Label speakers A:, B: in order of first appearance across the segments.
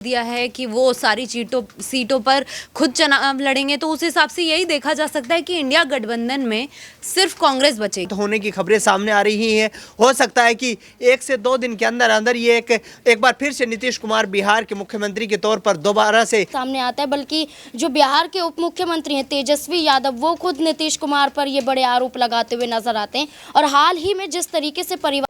A: दिया है कि वो सारी सीटों पर खुद चुनाव लड़ेंगे, तो उस हिसाब से यही देखा जा सकता है कि इंडिया गठबंधन में सिर्फ कांग्रेस बचेगी।
B: होने की खबरें सामने आ रही हैं। हो सकता है कि 1 से 2 दिन के अंदर अंदर ये एक बार फिर से नीतीश कुमार बिहार के मुख्यमंत्री के तौर पर दोबारा से
C: सामने आता है। बल्कि जो बिहार के उप मुख्यमंत्री हैं तेजस्वी यादव, वो खुद नीतीश कुमार पर ये बड़े आरोप लगाते हुए नजर आते हैं। और हाल ही में जिस तरीके से परिवार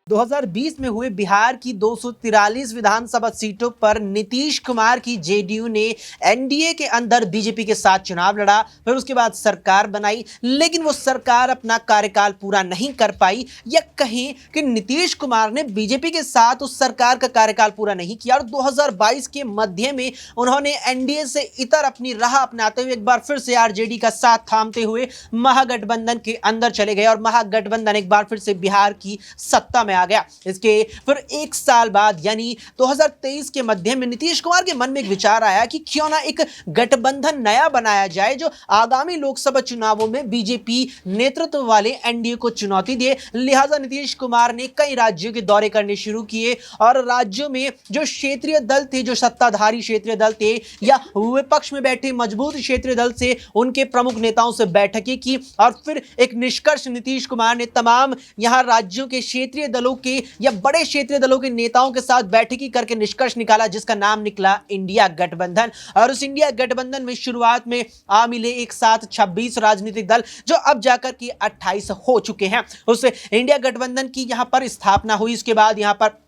D: 2020 में हुए बिहार की 243 विधानसभा सीटों पर नीतीश कुमार की जेडीयू ने एनडीए के अंदर बीजेपी के साथ चुनाव लड़ा, फिर उसके बाद सरकार बनाई, लेकिन वो सरकार अपना कार्यकाल पूरा नहीं कर पाई। या कहें कि नीतीश कुमार ने बीजेपी के साथ उस सरकार का कार्यकाल पूरा नहीं किया और 2022 के मध्य में उन्होंने एनडीए से इतर अपनी राह अपनाते हुए एक बार फिर से आरजेडी का साथ थामते हुए महागठबंधन के अंदर चले गए और महागठबंधन एक बार फिर से बिहार की सत्ता में आ गया। इसके फिर 1 साल बाद यानी 2023 के मध्य में नीतीश कुमार के मन में एक विचार आया कि क्यों ना एक गठबंधन नया बनाया जाए जो आगामी लोकसभा चुनावों में बीजेपी नेतृत्व वाले एनडीए को चुनौती दे। लिहाजा नीतीश कुमार ने कई राज्यों के दौरे करने शुरू किए और राज्यों में जो क्षेत्रीय दल थे, जो सत्ताधारी क्षेत्रीय दल थे या विपक्ष में बैठे मजबूत क्षेत्रीय दल से उनके प्रमुख नेताओं से बैठकें की और फिर एक निष्कर्ष नीतीश कुमार ने तमाम यहां राज्यों के क्षेत्रीय दलों के या बड़े क्षेत्रीय दलों के नेताओं के साथ बैठकी करके निष्कर्ष निकाला, जिसका नाम निकला इंडिया गठबंधन। और उस इंडिया गठबंधन में शुरुआत में आ मिले एक साथ 26 राजनीतिक दल, जो अब जाकर के 28 हो चुके हैं। उस इंडिया गठबंधन की यहां पर स्थापना हुई। इसके बाद यहां पर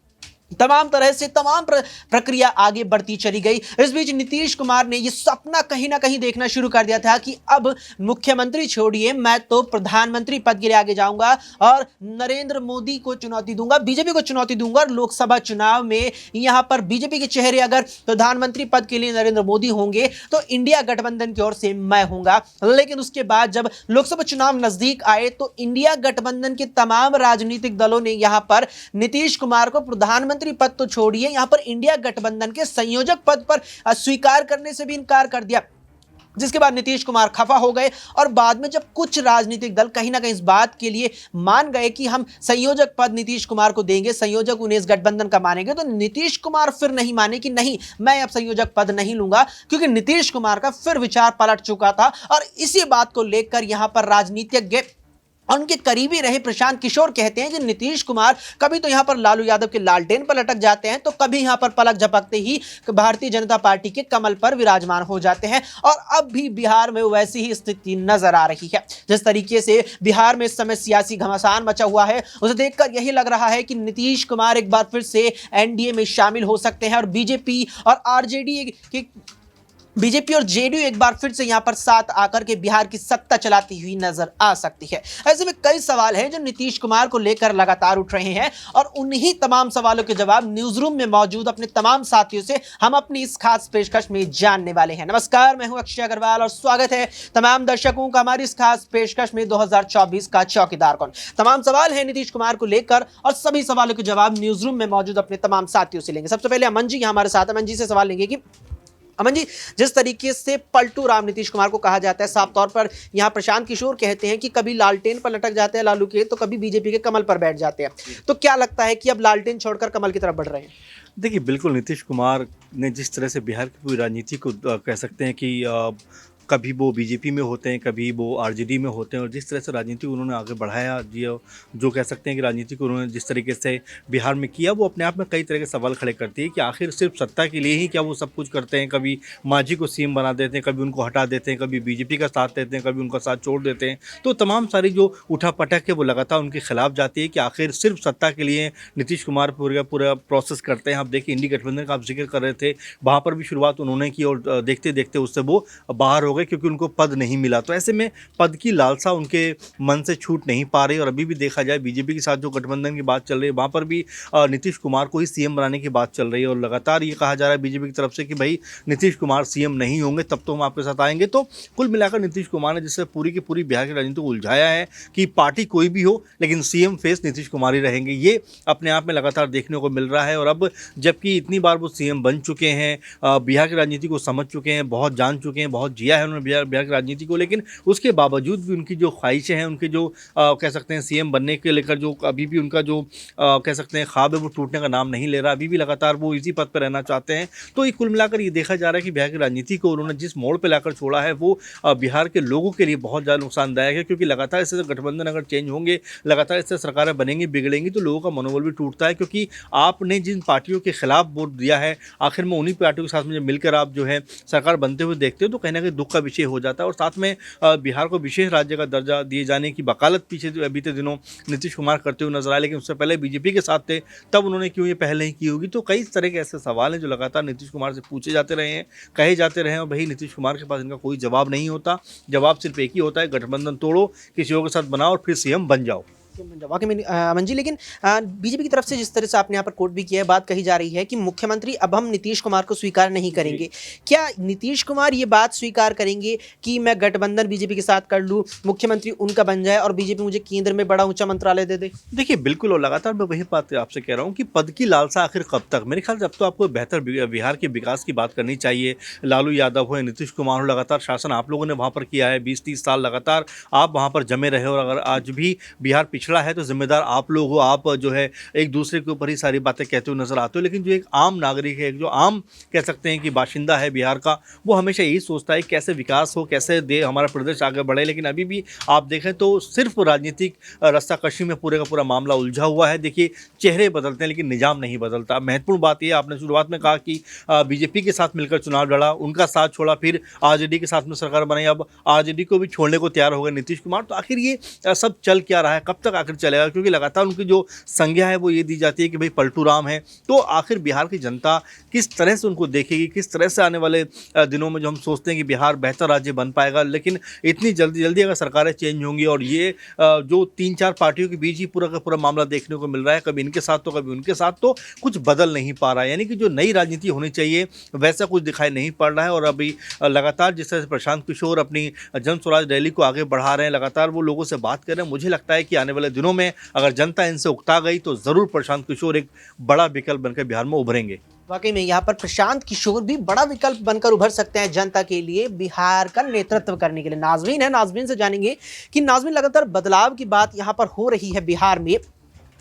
D: तमाम तरह से तमाम प्रक्रिया आगे बढ़ती चली गई। इस बीच नीतीश कुमार ने यह सपना कहीं ना कहीं देखना शुरू कर दिया था कि अब मुख्यमंत्री छोड़िए, मैं तो प्रधानमंत्री पद के लिए आगे जाऊंगा और नरेंद्र मोदी को चुनौती दूंगा, बीजेपी को चुनौती दूंगा। और लोकसभा चुनाव में यहां पर बीजेपी के चेहरे अगर प्रधानमंत्री पद के लिए नरेंद्र मोदी होंगे तो इंडिया गठबंधन की ओर से मैं होऊंगा। लेकिन उसके बाद जब लोकसभा चुनाव नजदीक आए तो इंडिया गठबंधन के तमाम राजनीतिक दलों ने यहां पर नीतीश कुमार को प्रधानमंत्री पद तो छोड़िए, यहां पर इंडिया गठबंधन के संयोजक पद पर स्वीकार करने से भी इनकार कर दिया। जिसके बाद नीतीश कुमार खफा हो गए और बाद में जब कुछ राजनीतिक दल कहीं ना कहीं इस बात के लिए मान गए कि हम संयोजक पद नीतीश कुमार को देंगे, संयोजक उन्हें इस गठबंधन का मानेंगे, तो नीतीश कुमार फिर नहीं माने कि नहीं, मैं अब संयोजक पद नहीं लूंगा, क्योंकि नीतीश कुमार का फिर विचार पलट चुका था। और इसी बात को लेकर यहां पर राजनीतिज्ञ और उनके करीबी रहे प्रशांत किशोर कहते हैं कि नीतीश कुमार कभी तो यहां पर लालू यादव के लालटेन पर लटक जाते हैं, तो कभी यहां पर पलक झपकते ही भारतीय जनता पार्टी के कमल पर विराजमान हो जाते हैं। और अब भी बिहार में वैसी ही स्थिति नजर आ रही है। जिस तरीके से बिहार में इस समय सियासी घमासान मचा हुआ है, उसे देखकर यही लग रहा है कि नीतीश कुमार एक बार फिर से एनडीए में शामिल हो सकते हैं और बीजेपी और जेडीयू एक बार फिर से यहां पर साथ आकर के बिहार की सत्ता चलाती हुई नजर आ सकती है। ऐसे में कई सवाल हैं जो नीतीश कुमार को लेकर लगातार उठ रहे हैं और उन्हीं तमाम सवालों के जवाब न्यूज रूम में मौजूद अपने तमाम साथियों से हम अपनी इस खास पेशकश में जानने वाले हैं। नमस्कार, मैं हूं अक्षय अग्रवाल और स्वागत है तमाम दर्शकों का हमारी इस खास पेशकश में 2024 का चौकीदार कौन। तमाम सवाल है नीतीश कुमार को लेकर और सभी सवालों के जवाब न्यूज रूम में मौजूद अपने तमाम साथियों से लेंगे। सबसे पहले अमन जी हमारे साथ, अमन जी से सवाल लेंगे कि अमन जी, जिस तरीके से पलटू राम नीतीश कुमार को कहा जाता है, साफ तौर पर यहां प्रशांत किशोर कहते हैं कि कभी लालटेन पर लटक जाते हैं लालू के, तो कभी बीजेपी के कमल पर बैठ जाते हैं, तो क्या लगता है कि अब लालटेन छोड़कर कमल की तरफ बढ़ रहे हैं?
E: देखिए, बिल्कुल नीतीश कुमार ने जिस तरह से बिहार की पूरी राजनीति को कह सकते हैं कि कभी वो बीजेपी में होते हैं, कभी वो आरजेडी में होते हैं, और जिस तरह से राजनीति को उन्होंने आगे बढ़ाया, जो कह सकते हैं कि राजनीति को उन्होंने जिस तरीके से बिहार में किया, वो अपने आप में कई तरह के सवाल खड़े करती है कि आखिर सिर्फ सत्ता के लिए ही क्या वो सब कुछ करते हैं। कभी मांझी को सीएम बना देते हैं, कभी उनको हटा देते हैं, कभी बीजेपी का साथ देते हैं, कभी उनका साथ छोड़ देते हैं। तो तमाम सारी जो उठापटक है वो लगातार उनके खिलाफ जाती है कि आखिर सिर्फ सत्ता के लिए नीतीश कुमार पूरा प्रोसेस करते हैं। आप देखिए, इंडिया गठबंधन का आप जिक्र कर रहे थे, वहाँ पर भी शुरुआत उन्होंने की और देखते देखते उससे वो बाहर हो गए। गए क्योंकि उनको पद नहीं मिला। तो ऐसे में पद की लालसा उनके मन से छूट नहीं पा रही। और अभी भी देखा जाए बीजेपी के साथ जो गठबंधन की बात चल रही है वहाँ पर भी नीतीश कुमार को ही सीएम बनाने की बात चल रही है। और लगातार ये कहा जा रहा है बीजेपी की तरफ से कि भाई नीतीश कुमार सीएम नहीं होंगे तब तो हम आपके साथ आएंगे। तो कुल मिलाकर नीतीश कुमार ने जिससे पूरी की पूरी बिहार की राजनीति को उलझाया है कि पार्टी कोई भी हो लेकिन सीएम फेस नीतीश कुमार ही रहेंगे, ये अपने आप में लगातार देखने को मिल रहा है। और अब जबकि इतनी बार वो सीएम बन चुके हैं, बिहार की राजनीति को समझ चुके हैं, बहुत जान चुके हैं, बहुत जिया है उन्होंने बिहार की राजनीति को, लेकिन उसके बावजूद भी उनकी जो ख्वाहिशें हैं, उनके जो कह सकते हैं सीएम बनने के लेकर जो अभी भी उनका जो कह सकते हैं ख्वाब है वो टूटने का नाम नहीं ले रहा। अभी भी लगातार वो इसी पद पर रहना चाहते हैं। तो ये कुल मिलाकर ये देखा जा रहा है कि बिहार की राजनीति को उन्होंने जिस मोड़ पर लाकर छोड़ा है वो बिहार के लोगों के लिए बहुत ज़्यादा नुकसानदायक है। क्योंकि लगातार इससे गठबंधन अगर चेंज होंगे, लगातार इससे सरकारें बनेंगी बिगड़ेंगी तो लोगों का मनोबल भी टूटता है। क्योंकि आपने जिन पार्टियों के खिलाफ वोट दिया है आखिर में उन्हीं पार्टियों के साथ में जब मिलकर आप जो है सरकार बनते हुए देखते हो तो कहीं ना कहीं दुख का विषय हो जाता है। और साथ में बिहार को विशेष राज्य का दर्जा दिए जाने की वकालत पीछे बीते दिनों नीतीश कुमार करते हुए नजर आए, लेकिन उससे पहले बीजेपी के साथ थे तब उन्होंने क्यों ये पहले ही की होगी। तो कई तरह के ऐसे सवाल हैं जो लगातार नीतीश कुमार से पूछे जाते रहे हैं, कहे जाते रहे हैं और भाई नीतीश कुमार के पास इनका कोई जवाब नहीं होता। जवाब सिर्फ एक ही होता है, गठबंधन तोड़ो, किसी और के साथ बनाओ और फिर सीएम बन जाओ।
D: वाकई में अमन जी, लेकिन बीजेपी की तरफ से जिस तरह से आपने यहाँ पर कोट भी किया है, बात कही जा रही है कि मुख्यमंत्री अब हम नीतीश कुमार को स्वीकार नहीं करेंगे। क्या नीतीश कुमार ये बात स्वीकार करेंगे कि मैं गठबंधन बीजेपी के साथ कर लूँ, मुख्यमंत्री उनका बन जाए और बीजेपी मुझे केंद्र में बड़ा ऊंचा मंत्रालय दे दे?
E: देखिए बिल्कुल, और लगातार मैं वही बात आपसे कह रहा हूँ कि पद की लालसा आखिर कब तक। मेरे ख्याल से अब तो आपको बेहतर बिहार के विकास की बात करनी चाहिए। लालू यादव हो, नीतीश कुमार हो, लगातार शासन आप लोगों ने वहाँ पर किया है, 20-30 साल लगातार आप वहाँ पर जमे रहे। और अगर आज भी बिहार पिछड़ा है तो जिम्मेदार आप लोग हो। आप जो है एक दूसरे के ऊपर ही सारी बातें कहते हुए नजर आते हो, लेकिन जो एक आम नागरिक है, जो आम कह सकते हैं कि बाशिंदा है बिहार का, वो हमेशा यही सोचता है कैसे विकास हो, कैसे हमारा प्रदेश आगे बढ़े। लेकिन अभी भी आप देखें तो सिर्फ राजनीतिक रस्साकशी में पूरे का पूरा मामला उलझा हुआ है। देखिए चेहरे बदलते हैं लेकिन निजाम नहीं बदलता। महत्वपूर्ण बात यह, आपने शुरुआत में कहा कि बीजेपी के साथ मिलकर चुनाव लड़ा, उनका साथ छोड़ा, फिर आरजेडी के साथ में सरकार बनाई, अब आरजेडी को भी छोड़ने को तैयार हो गए नीतीश कुमार। तो आखिर ये सब चल क्या रहा है, कब तक आखिर चलेगा? क्योंकि लगातार उनकी जो संज्ञा है वो ये दी जाती है कि भाई पलटू राम है। तो आखिर बिहार की जनता किस तरह से उनको देखेगी, किस तरह से आने वाले दिनों में जो हम सोचते हैं कि बिहार बेहतर राज्य बन पाएगा, लेकिन इतनी जल्दी अगर सरकारें चेंज होंगी और ये जो 3-4 पार्टियों के बीच ही पूरा का पूरा मामला देखने को मिल रहा है, कभी इनके साथ तो कभी उनके साथ, तो कुछ बदल नहीं पा रहा है। यानी कि जो नई राजनीति होनी चाहिए वैसा कुछ दिखाई नहीं पड़ रहा है। और अभी लगातार जिस तरह से प्रशांत किशोर अपनी जन स्वराज रैली को आगे बढ़ा रहे हैं, लगातार वो लोगों से बात कर रहे हैं, मुझे लगता है कि आने वाले दिनों में अगर जनता इनसे उकता गई तो जरूर प्रशांत किशोर एक बड़ा विकल्प बनकर बिहार में उभरेंगे।
D: वाकई में यहाँ पर प्रशांत किशोर भी बड़ा विकल्प बनकर उभर सकते हैं जनता के लिए, बिहार का नेतृत्व करने के लिए। नाजरीन है, नाजरीन से जानेंगे कि नाजरीन लगातार बदलाव की बात यहाँ पर हो रही है बिहार में।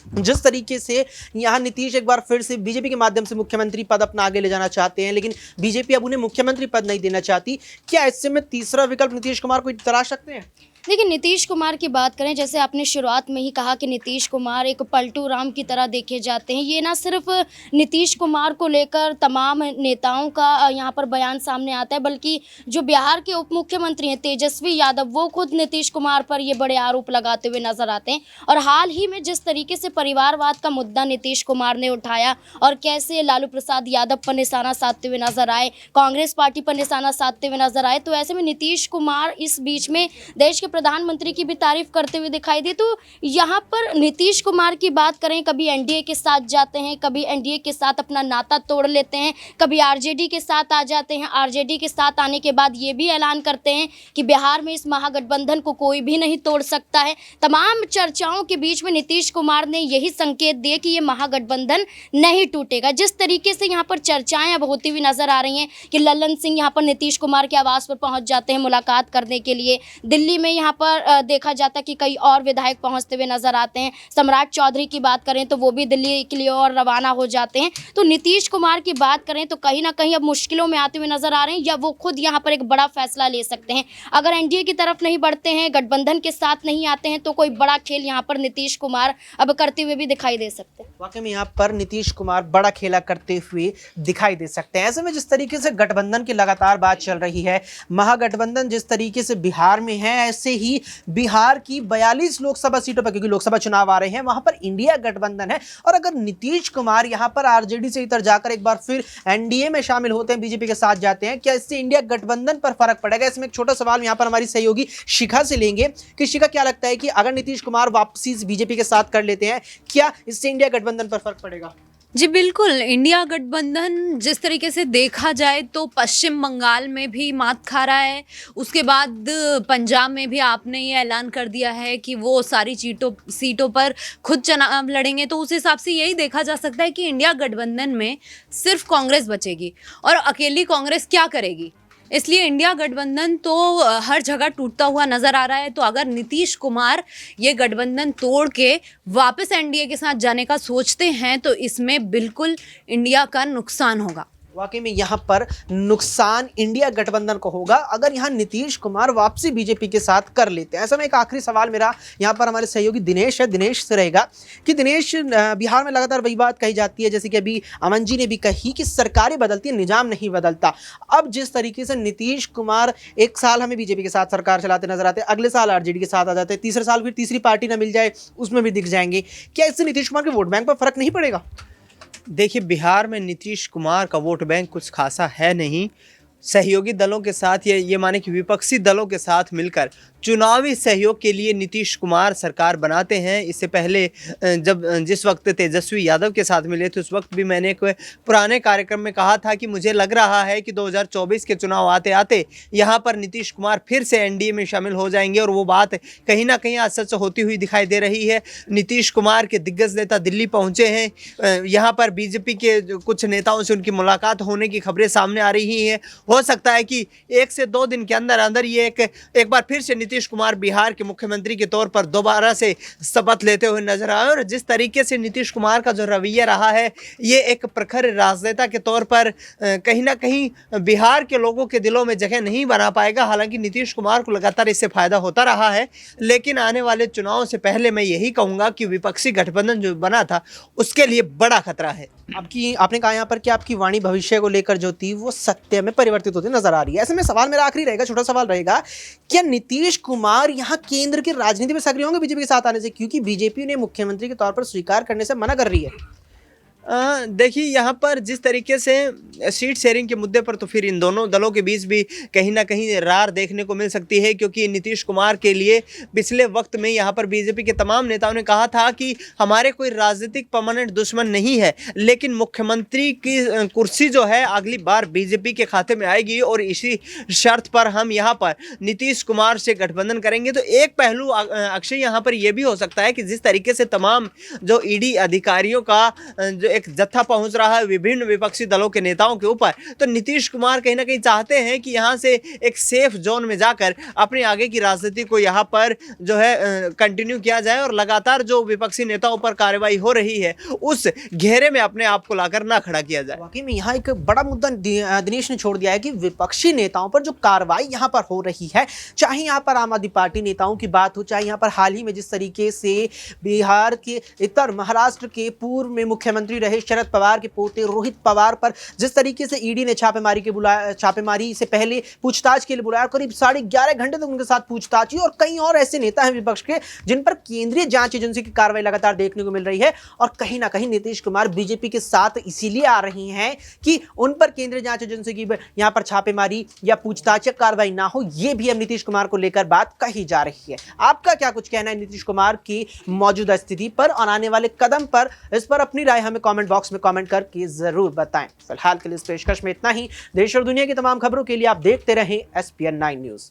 D: जिस तरीके से यहाँ नीतीश एक बार फिर से बीजेपी के माध्यम से मुख्यमंत्री पद अपना आगे ले जाना चाहते हैं, लेकिन बीजेपी अब उन्हें मुख्यमंत्री पद नहीं देना चाहती। क्या ऐसे में तीसरा विकल्प नीतीश कुमार को तलाश सकते हैं?
C: देखिए, नीतीश कुमार की बात करें, जैसे आपने शुरुआत में ही कहा कि नीतीश कुमार एक पलटू राम की तरह देखे जाते हैं। ये ना सिर्फ नीतीश कुमार को लेकर तमाम नेताओं का यहाँ पर बयान सामने आता है, बल्कि जो बिहार के उप मुख्यमंत्री हैं तेजस्वी यादव, वो खुद नीतीश कुमार पर ये बड़े आरोप लगाते हुए नजर आते हैं। और हाल ही में जिस तरीके से परिवारवाद का मुद्दा नीतीश कुमार ने उठाया और कैसे लालू प्रसाद यादव पर निशाना साधते हुए नजर आए, कांग्रेस पार्टी पर निशाना साधते हुए नजर आए, तो ऐसे में नीतीश कुमार इस बीच में देश के प्रधानमंत्री की भी तारीफ करते हुए दिखाई दी। तो यहाँ पर नीतीश कुमार की बात करें, कभी एनडीए के साथ जाते हैं, कभी एनडीए के साथ अपना नाता तोड़ लेते हैं, कभी आरजेडी के साथ आ जाते हैं। आरजेडी के साथ आने के बाद ये भी ऐलान करते हैं कि बिहार में इस महागठबंधन को कोई भी नहीं तोड़ सकता है। तमाम चर्चाओं के बीच में नीतीश कुमार ने यही संकेत दिए कि ये महागठबंधन नहीं टूटेगा। जिस तरीके से यहाँ पर चर्चाएं अब होती हुई नजर आ रही हैं कि लल्लन सिंह यहाँ पर नीतीश कुमार के आवास पर पहुंच जाते हैं मुलाकात करने के लिए। दिल्ली में यहाँ पर देखा जाता है कि कई और विधायक पहुंचते हुए नजर आते हैं। सम्राट चौधरी की बात करें तो वो भी दिल्ली के लिए और रवाना हो जाते हैं। तो नीतीश कुमार की बात करें तो कहीं ना कहीं अब मुश्किलों में आते हुए नजर आ रहे हैं, या वो खुद यहाँ पर एक बड़ा फैसला ले सकते हैं। अगर एनडीए की तरफ नहीं बढ़ते हैं, गठबंधन के साथ नहीं आते हैं, तो कोई बड़ा खेल यहाँ पर नीतीश कुमार अब करते हुए भी दिखाई दे सकते हैं।
D: वाकई में यहाँ पर नीतीश कुमार बड़ा खेला करते हुए दिखाई दे सकते हैं। ऐसे में जिस तरीके से गठबंधन की लगातार बात चल रही है, महागठबंधन जिस तरीके से बिहार में है, ऐसे से ही बिहार की 42 लोकसभा सीटों पर, क्योंकि लोकसभा चुनाव आ रहे हैं, वहां पर इंडिया गठबंधन है। और अगर नीतीश कुमार यहां पर आरजेडी से इधर जाकर एक बार फिर एनडीए में शामिल होते हैं, बीजेपी के साथ जाते हैं, क्या इससे इंडिया गठबंधन पर फर्क पड़ेगा? इसमें एक छोटा सवाल यहां पर हमारी सहयोगी शिखा से लेंगे कि शिखा, क्या लगता है कि अगर नीतीश कुमार वापसी बीजेपी के साथ कर लेते हैं, क्या इससे इंडिया गठबंधन पर फर्क पड़ेगा?
A: जी बिल्कुल, इंडिया गठबंधन जिस तरीके से देखा जाए तो पश्चिम बंगाल में भी मात खा रहा है, उसके बाद पंजाब में भी आपने ये ऐलान कर दिया है कि वो सारी सीटों पर खुद चुनाव लड़ेंगे, तो उस हिसाब से यही देखा जा सकता है कि इंडिया गठबंधन में सिर्फ कांग्रेस बचेगी और अकेली कांग्रेस क्या करेगी। इसलिए इंडिया गठबंधन तो हर जगह टूटता हुआ नजर आ रहा है। तो अगर नीतीश कुमार ये गठबंधन तोड़ के वापस एनडीए के साथ जाने का सोचते हैं तो इसमें बिल्कुल इंडिया का नुकसान होगा।
D: वाकई में यहाँ पर नुकसान इंडिया गठबंधन को होगा अगर यहाँ नीतीश कुमार वापसी बीजेपी के साथ कर लेते हैं। ऐसा में एक आखिरी सवाल मेरा यहाँ पर हमारे सहयोगी दिनेश है, दिनेश से रहेगा कि दिनेश, बिहार में लगातार वही बात कही जाती है, जैसे कि अभी अमन जी ने भी कही कि सरकारें बदलती है, निजाम नहीं बदलता। अब जिस तरीके से नीतीश कुमार एक साल हमें बीजेपी के साथ सरकार चलाते नजर आते हैं, अगले साल आरजेडी के साथ आ जाते हैं, तीसरे साल फिर तीसरी पार्टी ना मिल जाए उसमें भी दिख जाएंगे, क्या इससे नीतीश कुमार के वोट बैंक पर फर्क नहीं पड़ेगा?
B: देखिए, बिहार में नीतीश कुमार का वोट बैंक कुछ खासा है नहीं। सहयोगी दलों के साथ ये माने कि विपक्षी दलों के साथ मिलकर चुनावी सहयोग के लिए नीतीश कुमार सरकार बनाते हैं। इससे पहले जिस वक्त तेजस्वी यादव के साथ मिले थे उस वक्त भी मैंने एक पुराने कार्यक्रम में कहा था कि मुझे लग रहा है कि 2024 के चुनाव आते आते यहाँ पर नीतीश कुमार फिर से एनडीए में शामिल हो जाएंगे, और वो बात कहीं ना कहीं आज सच होती हुई दिखाई दे रही है। नीतीश कुमार के दिग्गज नेता दिल्ली पहुँचे हैं, यहाँ पर बीजेपी के कुछ नेताओं से उनकी मुलाकात होने की खबरें सामने आ रही हैं। हो सकता है कि 1 से 2 दिन के अंदर अंदर ये एक बार फिर से नीतीश कुमार बिहार के मुख्यमंत्री के तौर पर दोबारा से शपथ लेते हुए नजर आए। और जिस तरीके से नीतीश कुमार का जो रवैया रहा है, ये एक प्रखर राजनेता के तौर पर कहीं ना कहीं बिहार के लोगों के दिलों में जगह नहीं बना पाएगा। हालांकि नीतीश कुमार को लगातार इससे फायदा होता रहा है, लेकिन आने वाले चुनाव से पहले मैं यही कहूँगा कि विपक्षी गठबंधन जो बना था उसके लिए बड़ा खतरा है।
D: आपने कहा यहाँ पर कि आपकी वाणी भविष्य को लेकर जो थी वो सत्य में परिवर्तित होती नजर आ रही है। ऐसे में सवाल मेरा आखिरी रहेगा, छोटा सवाल रहेगा, क्या नीतीश कुमार यहाँ केंद्र की राजनीति में सक्रिय होंगे बीजेपी के साथ आने से, क्योंकि बीजेपी ने मुख्यमंत्री के तौर पर स्वीकार करने से मना कर रही है?
B: देखिए, यहाँ पर जिस तरीके से सीट शेयरिंग के मुद्दे पर तो फिर इन दोनों दलों के बीच भी कहीं ना कहीं रार देखने को मिल सकती है, क्योंकि नीतीश कुमार के लिए पिछले वक्त में यहाँ पर बीजेपी के तमाम नेताओं ने कहा था कि हमारे कोई राजनीतिक परमानेंट दुश्मन नहीं है, लेकिन मुख्यमंत्री की कुर्सी जो है अगली बार बीजेपी के खाते में आएगी और इसी शर्त पर हम यहाँ पर नीतीश कुमार से गठबंधन करेंगे। तो एक पहलू अक्षय यहाँ पर यह भी हो सकता है कि जिस तरीके से तमाम जो ईडी अधिकारियों का जो एक जत्था पहुंच रहा है विभिन्न विपक्षी दलों के नेताओं के ऊपर, तो नीतीश कुमार कहीं ना कहीं चाहते हैं कि यहां से एक सेफ जोन में जाकर अपनी आगे की राजनीति को यहां पर जो है कंटिन्यू किया जाए और लगातार जो विपक्षी नेताओं पर कार्रवाई हो रही है उस घेरे में अपने आप को लाकर ना खड़ा किया जाए।
D: वाकई में यहाँ एक बड़ा मुद्दा दिनेश ने छोड़ दिया है कि विपक्षी नेताओं पर जो कार्रवाई यहाँ पर हो रही है, चाहे यहाँ पर आम आदमी पार्टी नेताओं की बात हो, चाहे यहाँ पर हाल ही में जिस तरीके से बिहार के इतर महाराष्ट्र के पूर्व में मुख्यमंत्री रहे शरद पवार के पोते रोहित पवार पर जिस तरीके से ईडी ने छापेमारी से पहले पूछताछ के लिए बुलाया, करीब 11.5 घंटे तक उनके साथ पूछताछ हुई। और कई और ऐसे नेता हैं विपक्ष के जिन पर केंद्रीय जांच एजेंसी की कार्रवाई लगातार देखने को मिल रही है, और कहीं ना कहीं नीतीश कुमार बीजेपी के साथ इसीलिए आ रही हैं कि उन पर केंद्रीय जांच एजेंसी की यहां पर छापेमारी या पूछताछ या कार्रवाई ना हो। यह भी अब नीतीश कुमार को लेकर बात कही जा रही है। आपका क्या कुछ कहना है नीतीश कुमार की मौजूदा स्थिति पर और आने वाले कदम पर? इस पर अपनी राय हमें कमेंट बॉक्स में कमेंट करके जरूर बताएं। फिलहाल के लिए इस पेशकश में इतना ही। देश और दुनिया की तमाम खबरों के लिए आप देखते रहें SPN9 न्यूज।